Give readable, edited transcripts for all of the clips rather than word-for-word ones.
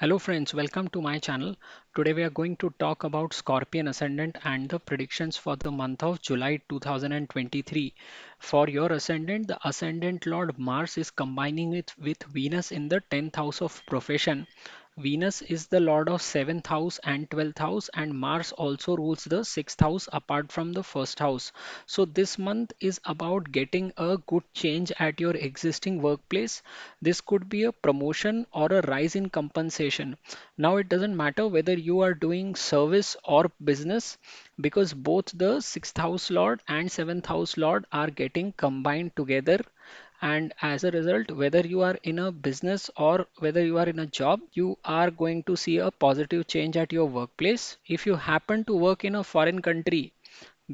Hello friends, welcome to my channel. Today we are going to talk about Scorpion Ascendant and the predictions for the month of July 2023. For your ascendant, the ascendant lord Mars is combining it with Venus in the 10th house of profession. Venus is the lord of 7th house and 12th house, and Mars also rules the 6th house apart from the first house. So this month is about getting a good change at your existing workplace. This could be a promotion or a rise in compensation. Now it doesn't matter whether you are doing service or business, because both the 6th house lord and 7th house lord are getting combined together, and as a result, whether you are in a business or whether you are in a job, you are going to see a positive change at your workplace. If you happen to work in a foreign country,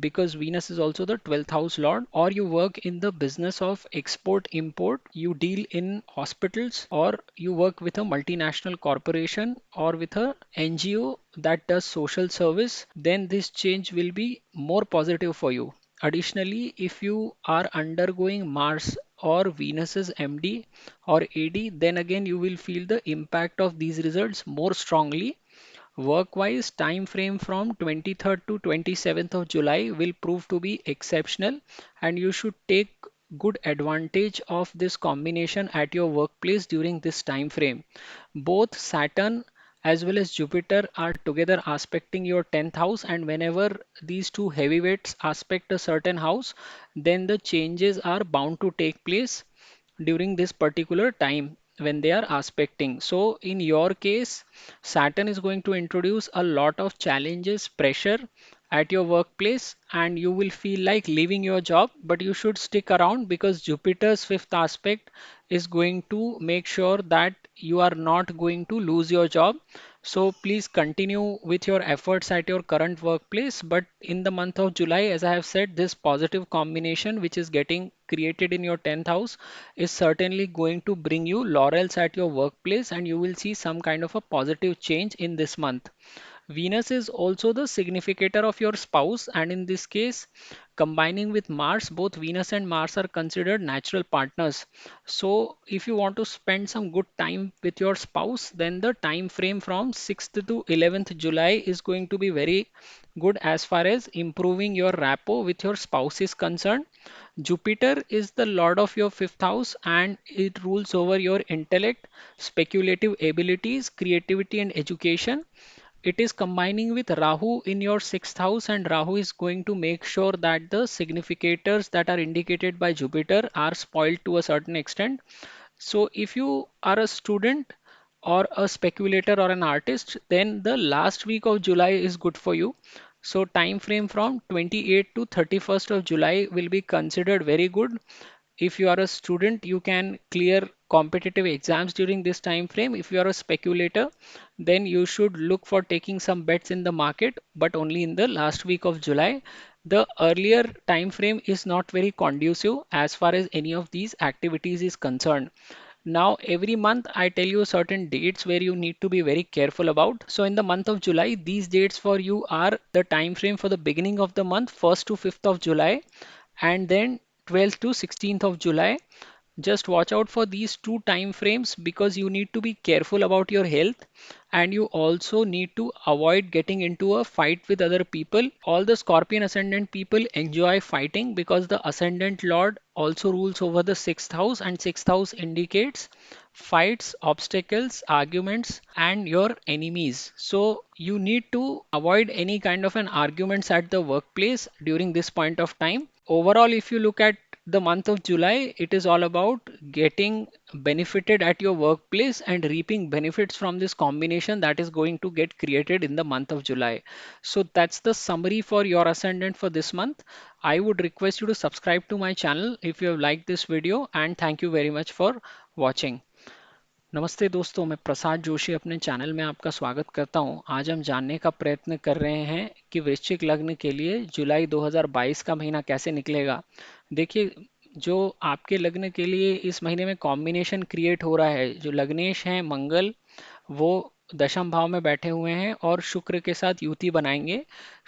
because Venus is also the 12th house lord, or you work in the business of export import, you deal in hospitals, or you work with a multinational corporation or with a NGO that does social service, then this change will be more positive for you. Additionally, if you are undergoing Mars or Venus's MD or AD, then again you will feel the impact of these results more strongly. Work-wise, time frame from 23rd to 27th of July will prove to be exceptional, and you should take good advantage of this combination at your workplace during this time frame. Both Saturn as well as Jupiter are together aspecting your 10th house, and whenever these two heavyweights aspect a certain house, then the changes are bound to take place during this particular time when they are aspecting. So in your case, Saturn is going to introduce a lot of challenges, pressure at your workplace, and you will feel like leaving your job, but you should stick around because Jupiter's fifth aspect is going to make sure that you are not going to lose your job. So please continue with your efforts at your current workplace. But in the month of July, as I have said, this positive combination which is getting created in your 10th house is certainly going to bring you laurels at your workplace, and you will see some kind of a positive change in this month. Venus is also the significator of your spouse, and in this case, combining with Mars, both Venus and Mars are considered natural partners. So, if you want to spend some good time with your spouse, then the time frame from 6th to 11th July is going to be very good as far as improving your rapport with your spouse is concerned. Jupiter is the lord of your fifth house, and it rules over your intellect, speculative abilities, creativity, and education. It is combining with Rahu in your sixth house, and Rahu is going to make sure that the significators that are indicated by Jupiter are spoiled to a certain extent. So, if you are a student or a speculator or an artist, then the last week of July is good for you. So, time frame from 28th to 31st of July will be considered very good. If you are a student, you can clear competitive exams during this time frame. If you are a speculator, then you should look for taking some bets in the market, but only in the last week of July. The earlier time frame is not very conducive as far as any of these activities is concerned. Now, every month I tell you certain dates where you need to be very careful about. So, in the month of July, these dates for you are the time frame for the beginning of the month, 1st to 5th of July, and then 12th to 16th of July. Just watch out for these two time frames because you need to be careful about your health, and you also need to avoid getting into a fight with other people. All the Scorpion ascendant people enjoy fighting because the ascendant lord also rules over the sixth house, and sixth house indicates fights, obstacles, arguments, and your enemies. So you need to avoid any kind of an arguments at the workplace during this point of time. Overall, if you look at the month of July, it is all about getting benefited at your workplace and reaping benefits from this combination that is going to get created in the month of July. So that's the summary for your ascendant for this month. I would request you to subscribe to my channel if you have liked this video, and thank you very much for watching. नमस्ते दोस्तों, मैं प्रसाद जोशी अपने channel में आपका स्वागत करता हूं। आज हम जानने का प्रयत्न कर रहे हैं कि वृश्चिक लग्न के लिए जुलाई 2022 का महीना कैसे निकलेगा। देखिए, जो आपके लग्न के लिए इस महीने में कॉम्बिनेशन क्रिएट हो रहा है, जो लग्नेश हैं मंगल, वो दशम भाव में बैठे हुए हैं और शुक्र के साथ युति बनाएंगे।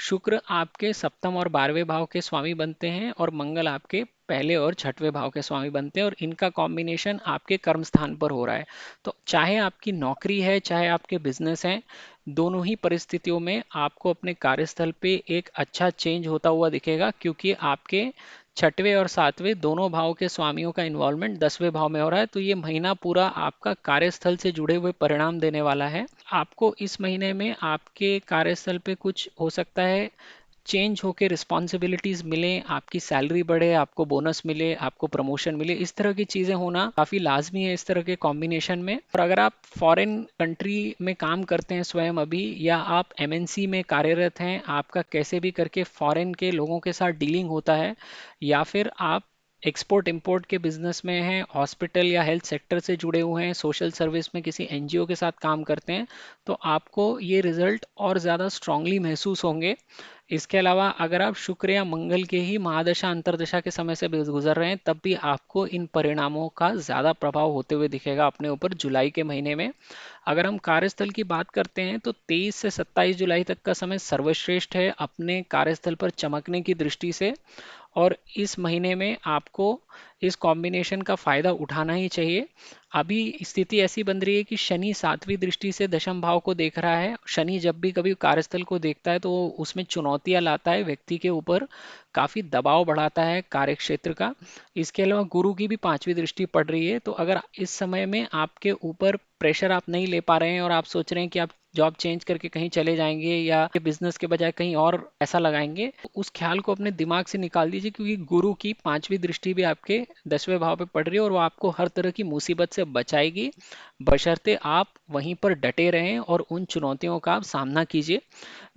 शुक्र आपके सप्तम और 12वें भाव के स्वामी बनते हैं और मंगल आपके पहले और छठवें भाव के स्वामी बनते हैं और इनका कॉम्बिनेशन आपके कर्म स्थान पर हो रहा है। तो चाहे आपकी नौकरी है, चाहे आपके बिजनेस हैं, दोनों ही परिस्थितियों में आपको अपने कार्यस्थल पे एक अच्छा चेंज होता हुआ दिखेगा, क्योंकि आपके छठवें और सातवें दोनों भाव के स्वामियों का इन्वॉल्वमेंट 10वें भाव में हो रहा है। तो ये महीना पूरा आपका कार्यस्थल से जुड़े हुए परिणाम देने वाला है। आपको इस महीने में आपके कार्यस्थल पे कुछ हो सकता है चेंज होके रिस्पॉन्सिबिलिटीज मिले, आपकी सैलरी बढ़े, आपको बोनस मिले, आपको प्रमोशन मिले। इस तरह की चीजें होना काफी लाजमी है इस तरह के कॉम्बिनेशन में। और अगर आप फॉरेन कंट्री में काम करते हैं स्वयं अभी, या आप एमएनसी में कार्यरत हैं, आपका कैसे भी करके फॉरेन के लोगों के साथ डीलिंग होता है, या फिर आप एक्सपोर्ट इंपोर्ट के बिजनेस में हैं, हॉस्पिटल या हेल्थ सेक्टर से जुड़े हुए हैं, सोशल सर्विस में किसी एनजीओ के साथ काम करते हैं, तो आपको ये रिजल्ट और ज़्यादा स्ट्रांगली महसूस होंगे। इसके अलावा अगर आप शुक्र या मंगल के ही महादशा अंतरदशा के समय से गुजर रहे हैं, तब भी आपको इन परिणामों का ज़्यादा प्रभाव होते हुए दिखेगा अपने ऊपर जुलाई के महीने में। अगर हम कार्यस्थल की बात करते हैं तो 23 से 27 जुलाई तक का समय सर्वश्रेष्ठ है अपने कार्यस्थल पर चमकने की दृष्टि से। और इस महीने में आपको इस कॉम्बिनेशन का फायदा उठाना ही चाहिए। अभी स्थिति ऐसी बन रही है कि शनि 7वीं दृष्टि से दशम भाव को देख रहा है। शनि जब भी कभी कार्यस्थल को देखता है तो वो उसमें चुनौतियां लाता है, व्यक्ति के ऊपर काफी दबाव बढ़ाता है कार्य क्षेत्र का। इसके अलावा गुरु की भी 5वीं दृष्टि पड़ रही है। तो अगर इस समय में आपके ऊपर प्रेशर आप नहीं ले पा रहे हैं और आप सोच रहे हैं कि आप जॉब चेंज करके कहीं चले जाएंगे या बिजनेस के बजाय कहीं और पैसा लगाएंगे, तो उस ख्याल को अपने दिमाग से निकाल दीजिए, क्योंकि गुरु की 5वीं दृष्टि भी आपके 10वें भाव पे पड़ रही है और वो आपको हर तरह की मुसीबत से बचाएगी, बशर्ते आप वहीं पर डटे रहें और उन चुनौतियों का आप सामना कीजिए।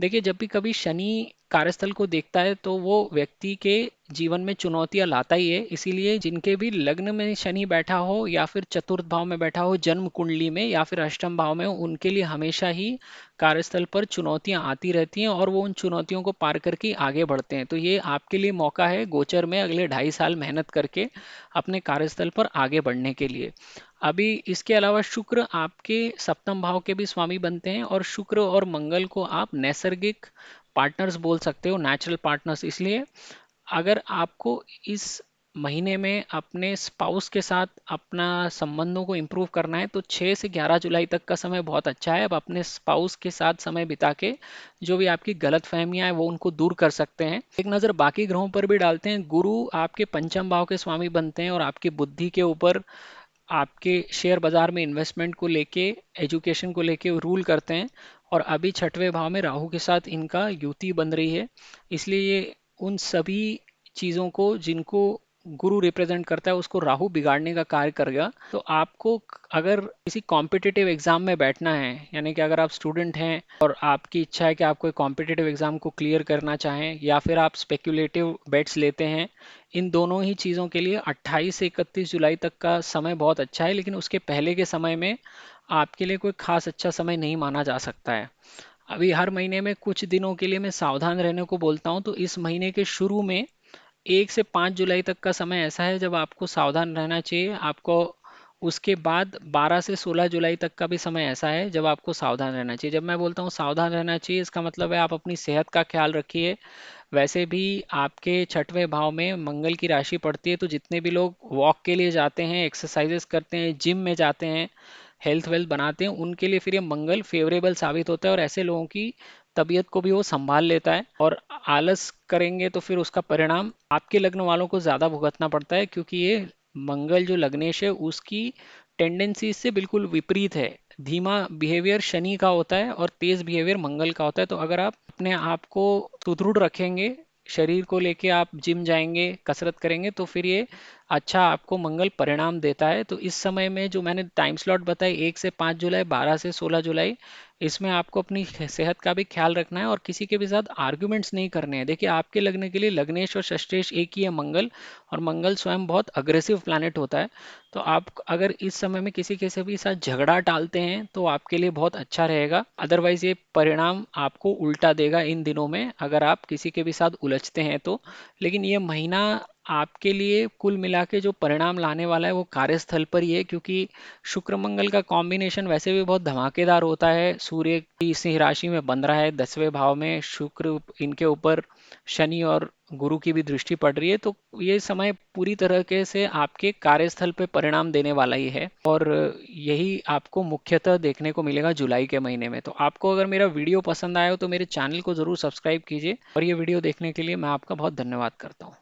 देखिए, जब भी कभी शनि कार्यस्थल को देखता है तो वो व्यक्ति के जीवन में चुनौतियां लाता ही है। इसीलिए जिनके भी लग्न में शनि बैठा हो या फिर चतुर्थ भाव में बैठा हो जन्म कुंडली में, या फिर अष्टम भाव में हो, उनके लिए हमेशा ही कार्यस्थल पर चुनौतियां आती रहती हैं और वो उन चुनौतियों को पार करके आगे बढ़ते हैं। तो ये आपके लिए मौका है गोचर में अगले 2.5 साल मेहनत करके अपने कार्यस्थल पर आगे बढ़ने के लिए। अभी इसके अलावा शुक्र आपके सप्तम भाव के भी स्वामी बनते हैं, और शुक्र और मंगल को आप नैसर्गिक पार्टनर्स बोल सकते हो, नेचुरल पार्टनर्स। इसलिए अगर आपको इस महीने में अपने स्पाउस के साथ अपना संबंधों को इम्प्रूव करना है तो 6 से 11 जुलाई तक का समय बहुत अच्छा है। अब अपने स्पाउस के साथ समय बिता के जो भी आपकी गलत फहमियां हैं वो उनको दूर कर सकते हैं। एक नज़र बाकी ग्रहों पर भी डालते हैं। गुरु आपके पंचम भाव के स्वामी बनते हैं और आपकी बुद्धि के ऊपर, आपके शेयर बाजार में इन्वेस्टमेंट को लेके, एजुकेशन को लेके रूल करते हैं। और अभी छठवें भाव में राहु के साथ इनका युति बन रही है। इसलिए ये उन सभी चीज़ों को जिनको गुरु रिप्रेजेंट करता है उसको राहु बिगाड़ने का कार्य करेगा। तो आपको अगर किसी कॉम्पिटिटिव एग्जाम में बैठना है, यानी कि अगर आप स्टूडेंट हैं और आपकी इच्छा है कि आप कोई कॉम्पिटिटिव एग्जाम को क्लियर करना चाहें, या फिर आप स्पेक्युलेटिव बेट्स लेते हैं, इन दोनों ही चीज़ों के लिए 28 से 31 जुलाई तक का समय बहुत अच्छा है। लेकिन उसके पहले के समय में आपके लिए कोई खास अच्छा समय नहीं माना जा सकता है। अभी हर महीने में कुछ दिनों के लिए मैं सावधान रहने को बोलता हूँ, तो इस महीने के शुरू में 1 से 5 जुलाई तक का समय ऐसा है जब आपको सावधान रहना चाहिए। आपको उसके बाद 12 से 16 जुलाई तक का भी समय ऐसा है जब आपको सावधान रहना चाहिए। जब मैं बोलता हूँ सावधान रहना चाहिए, इसका मतलब है आप अपनी सेहत का ख्याल रखिए। वैसे भी आपके छठवें भाव में मंगल की राशि पड़ती है, तो जितने भी लोग वॉक के लिए जाते हैं, एक्सरसाइजेस करते हैं, जिम में जाते हैं, हेल्थ वेल्थ बनाते हैं, उनके लिए फिर ये मंगल फेवरेबल साबित होता है और ऐसे लोगों की तबीयत को भी वो संभाल लेता है। और आलस करेंगे तो फिर उसका परिणाम आपके लग्न वालों को ज्यादा भुगतना पड़ता है, क्योंकि ये मंगल जो लग्नेश है उसकी टेंडेंसी इससे बिल्कुल विपरीत है। धीमा बिहेवियर शनि का होता है और तेज बिहेवियर मंगल का होता है। तो अगर आप अपने आप को सुदृढ़ रखेंगे, शरीर को लेके आप जिम जाएंगे, कसरत करेंगे, तो फिर ये अच्छा आपको मंगल परिणाम देता है। तो इस समय में जो मैंने टाइम स्लॉट बताई 1 से 5 जुलाई, 12 से 16 जुलाई, इसमें आपको अपनी सेहत का भी ख्याल रखना है और किसी के भी साथ आर्ग्यूमेंट्स नहीं करने हैं। देखिए, आपके लगने के लिए लग्नेश और षष्ठेश एक ही है मंगल, और मंगल स्वयं बहुत अग्रेसिव प्लैनेट होता है। तो आप अगर इस समय में किसी के से भी साथ झगड़ा टालते हैं तो आपके लिए बहुत अच्छा रहेगा। अदरवाइज ये परिणाम आपको उल्टा देगा इन दिनों में, अगर आप किसी के भी साथ उलझते हैं तो। लेकिन ये महीना आपके लिए कुल मिला के जो परिणाम लाने वाला है वो कार्यस्थल पर ही है, क्योंकि शुक्र मंगल का कॉम्बिनेशन वैसे भी बहुत धमाकेदार होता है। सूर्य की सिंह राशि में बन रहा है 10वें भाव में, शुक्र इनके ऊपर शनि और गुरु की भी दृष्टि पड़ रही है, तो ये समय पूरी तरीके से आपके कार्यस्थल पे परिणाम देने वाला ही है। और यही आपको मुख्यतः देखने को मिलेगा जुलाई के महीने में। तो आपको अगर मेरा वीडियो पसंद आया हो तो मेरे चैनल को ज़रूर सब्सक्राइब कीजिए, और ये वीडियो देखने के लिए मैं आपका बहुत धन्यवाद करता हूँ।